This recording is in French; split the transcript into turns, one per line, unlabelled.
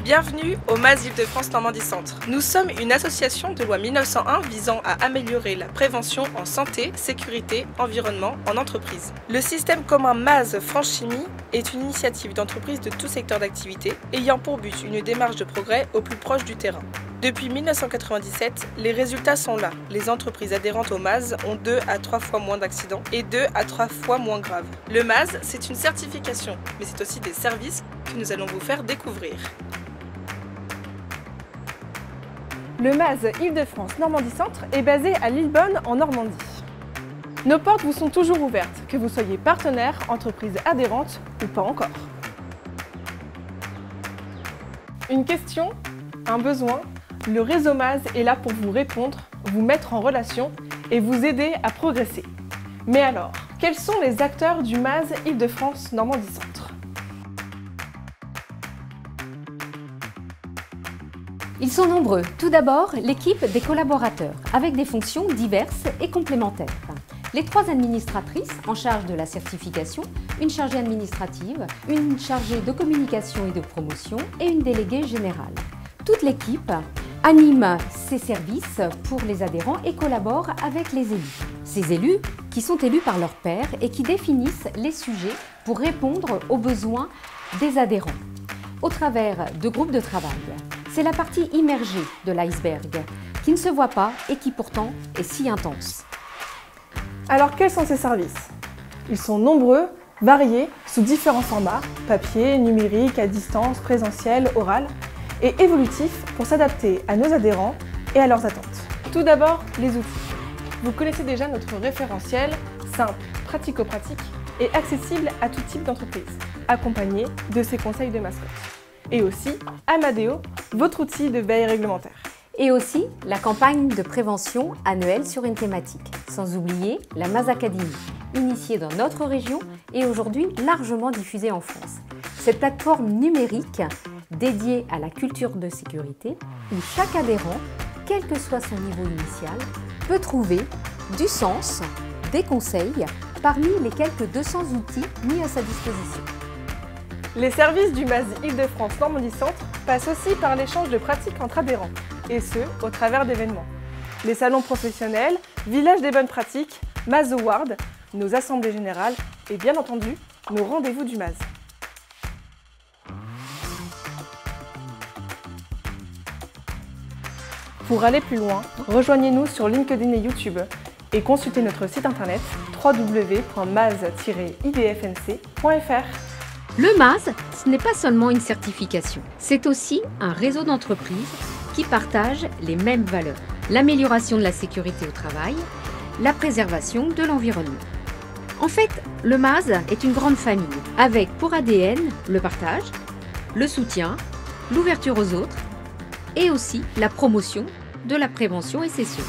Bienvenue au MAS Île-de-France Normandie Centre. Nous sommes une association de loi 1901 visant à améliorer la prévention en santé, sécurité, environnement en entreprise. Le système commun MAS France Chimie est une initiative d'entreprise de tout secteur d'activité ayant pour but une démarche de progrès au plus proche du terrain. Depuis 1997, les résultats sont là. Les entreprises adhérentes au MAS ont 2 à 3 fois moins d'accidents et 2 à 3 fois moins graves. Le MAS, c'est une certification, mais c'est aussi des services que nous allons vous faire découvrir.
Le MAS Île-de-France Normandie Centre est basé à Lillebonne en Normandie. Nos portes vous sont toujours ouvertes, que vous soyez partenaire, entreprise adhérente ou pas encore. Une question, un besoin, le réseau MAS est là pour vous répondre, vous mettre en relation et vous aider à progresser. Mais alors, quels sont les acteurs du MAS Île-de-France Normandie Centre ?
Ils sont nombreux. Tout d'abord, l'équipe des collaborateurs, avec des fonctions diverses et complémentaires. Les 3 administratrices en charge de la certification, une chargée administrative, une chargée de communication et de promotion et une déléguée générale. Toute l'équipe anime ces services pour les adhérents et collabore avec les élus. Ces élus qui sont élus par leurs pairs et qui définissent les sujets pour répondre aux besoins des adhérents au travers de groupes de travail. C'est la partie immergée de l'iceberg, qui ne se voit pas et qui pourtant est si intense.
Alors quels sont ces services ? Ils sont nombreux, variés, sous différents formats, papier, numérique, à distance, présentiel, oral, et évolutifs pour s'adapter à nos adhérents et à leurs attentes. Tout d'abord, les outils. Vous connaissez déjà notre référentiel, simple, pratico-pratique et accessible à tout type d'entreprise, accompagné de ses conseils de mascotte. Et aussi Amadeo, votre outil de veille réglementaire.
Et aussi la campagne de prévention annuelle sur une thématique. Sans oublier la MAS Academy, initiée dans notre région et aujourd'hui largement diffusée en France. Cette plateforme numérique dédiée à la culture de sécurité où chaque adhérent, quel que soit son niveau initial, peut trouver du sens, des conseils parmi les quelques 200 outils mis à sa disposition.
Les services du MAS Île-de-France Normandie Centre passent aussi par l'échange de pratiques entre adhérents, et ce, au travers d'événements. Les salons professionnels, villages des bonnes pratiques, MAS Awards, nos assemblées générales et bien entendu, nos rendez-vous du MAS. Pour aller plus loin, rejoignez-nous sur LinkedIn et YouTube et consultez notre site internet www.mas-idfnc.fr.
Le MAS, ce n'est pas seulement une certification, c'est aussi un réseau d'entreprises qui partagent les mêmes valeurs. L'amélioration de la sécurité au travail, la préservation de l'environnement. En fait, le MAS est une grande famille, avec pour ADN le partage, le soutien, l'ouverture aux autres et aussi la promotion de la prévention et cession.